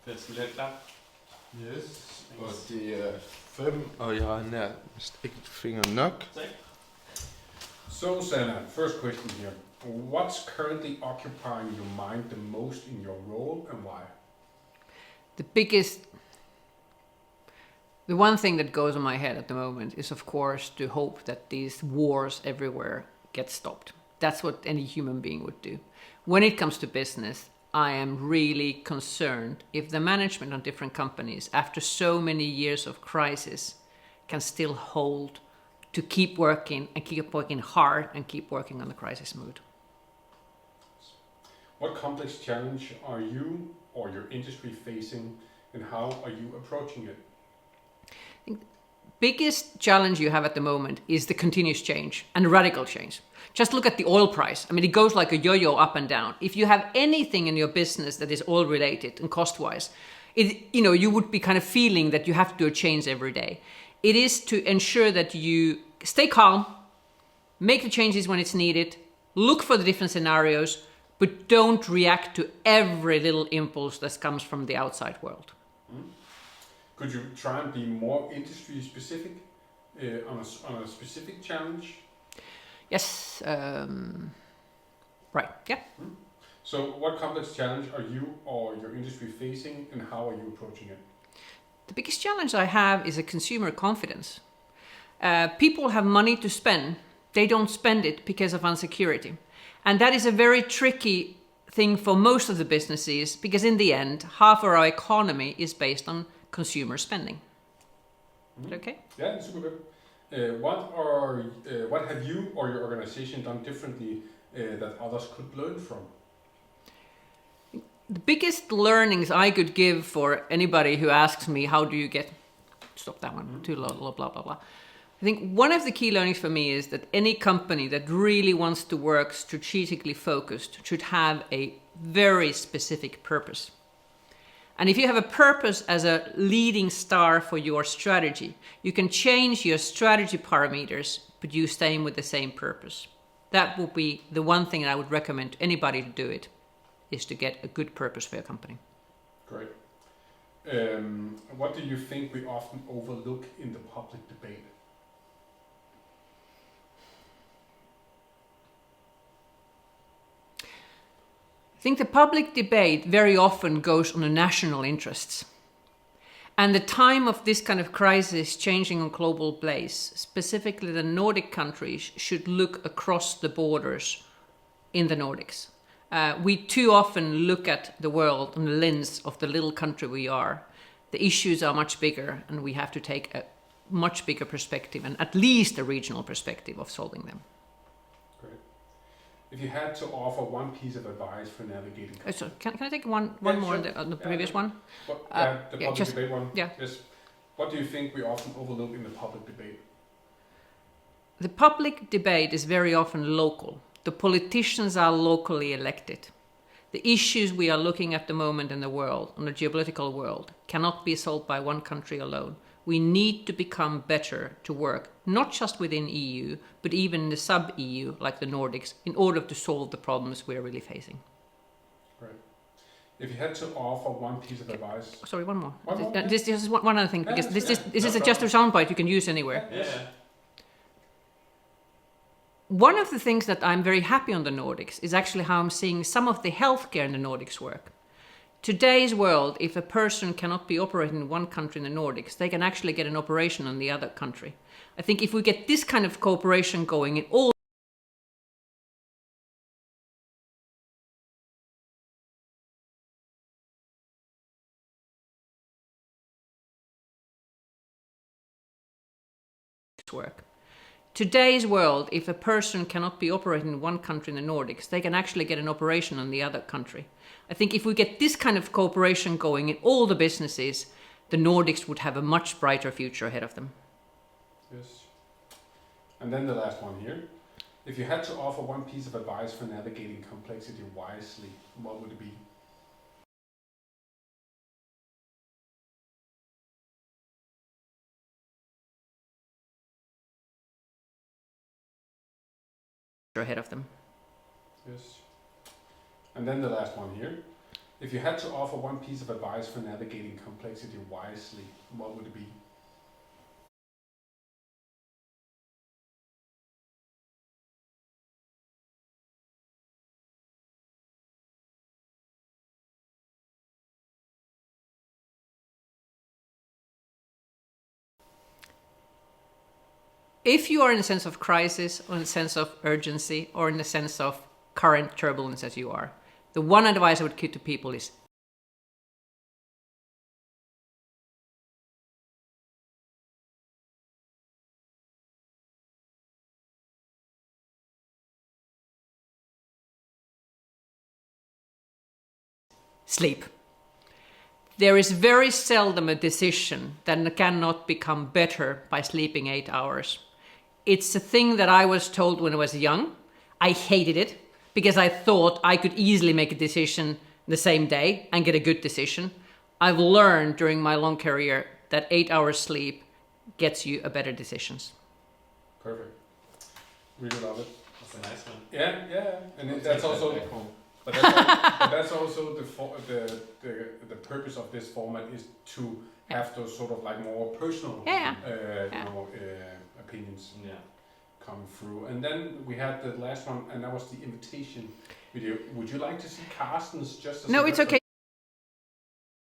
Lad os lige have et klap. Yes, og det er 5, og jeg har nærmest ikke fingre nok. Tak. So Sanna, first question here. What's currently occupying your mind the most in your role and why? The one thing that goes on my head at the moment is, of course, to hope that these wars everywhere get stopped. That's what any human being would do. When it comes to business, I am really concerned if the management of different companies, after so many years of crisis, can still hold to keep working and keep working hard and keep working on the crisis mood. What complex challenge are you or your industry facing, and how are you approaching it? Biggest challenge you have at the moment is the continuous change and radical change. Just look at the oil price. I mean, it goes like a yo-yo up and down. If you have anything in your business that is oil related and cost-wise, you would be kind of feeling that you have to do a change every day. It is to ensure that you stay calm, make the changes when it's needed, look for the different scenarios, but don't react to every little impulse that comes from the outside world. Could you try and be more industry specific on a specific challenge? Yes. Right. Yeah. So what complex challenge are you or your industry facing, and how are you approaching it? The biggest challenge I have is a consumer confidence. People have money to spend. They don't spend it because of insecurity. And that is a very tricky thing for most of the businesses, because in the end, half of our economy is based on consumer spending. Okay? Yeah, super good. What have you or your organization done differently that others could learn from? The biggest learnings I could give for anybody who asks me, how do you get... Stop that one, too low, blah, blah, blah. I think one of the key learnings for me is that any company that really wants to work strategically focused should have a very specific purpose. And if you have a purpose as a leading star for your strategy, you can change your strategy parameters, but you stay with the same purpose. That would be the one thing I would recommend to anybody to do it, is to get a good purpose for your company. Great. What do you think we often overlook in the public debate? I think the public debate very often goes on the national interests. And the time of this kind of crisis changing on global place, specifically the Nordic countries should look across the borders in the Nordics. We too often look at the world on the lens of the little country we are. The issues are much bigger, and we have to take a much bigger perspective, and at least a regional perspective of solving them. Great. If you had to offer one piece of advice for navigating... So can I take one more sure. on the previous one? The public debate one? Yeah. Yes. What do you think we often overlook in the public debate? The public debate is very often local. The politicians are locally elected. The issues we are looking at the moment in the world, in the geopolitical world, cannot be solved by one country alone. We need to become better to work, not just within EU, but even in the sub-EU, like the Nordics, in order to solve the problems we are really facing. Right. If you had to offer one piece of advice... Sorry, one more. One more? This is one other thing, because this is just a soundbite you can use anywhere. Yeah. One of the things that I'm very happy on the Nordics is actually how I'm seeing some of the healthcare in the Nordics work. Today's world, if a person cannot be operating in one country in the Nordics, they can actually get an operation in the other country. I think if we get this kind of cooperation going in all work. Today's world, if a person cannot be operating in one country in the Nordics, they can actually get an operation in the other country. I think if we get this kind of cooperation going in all the businesses, the Nordics would have a much brighter future ahead of them. Yes. And then the last one here. If you had to offer one piece of advice for navigating complexity wisely, what would it be? Ahead of them. Yes. And then the last one here. If you had to offer one piece of advice for navigating complexity wisely, what would it be? If you are in a sense of crisis, or in a sense of urgency, or in a sense of current turbulence as you are, the one advice I would give to people is sleep. There is very seldom a decision that cannot become better by sleeping 8 hours. It's a thing that I was told when I was young. I hated it because I thought I could easily make a decision the same day and get a good decision. I've learned during my long career that 8 hours sleep gets you a better decisions. Perfect. Really love it. That's a nice one. Yeah, and I'll that's take also. that back home. But that's also the purpose of this format is to have those sort of like more personal opinions Yeah. come through. And then we had the last one, and that was the invitation video. Would you like to see Carsten's just as No, a it's okay.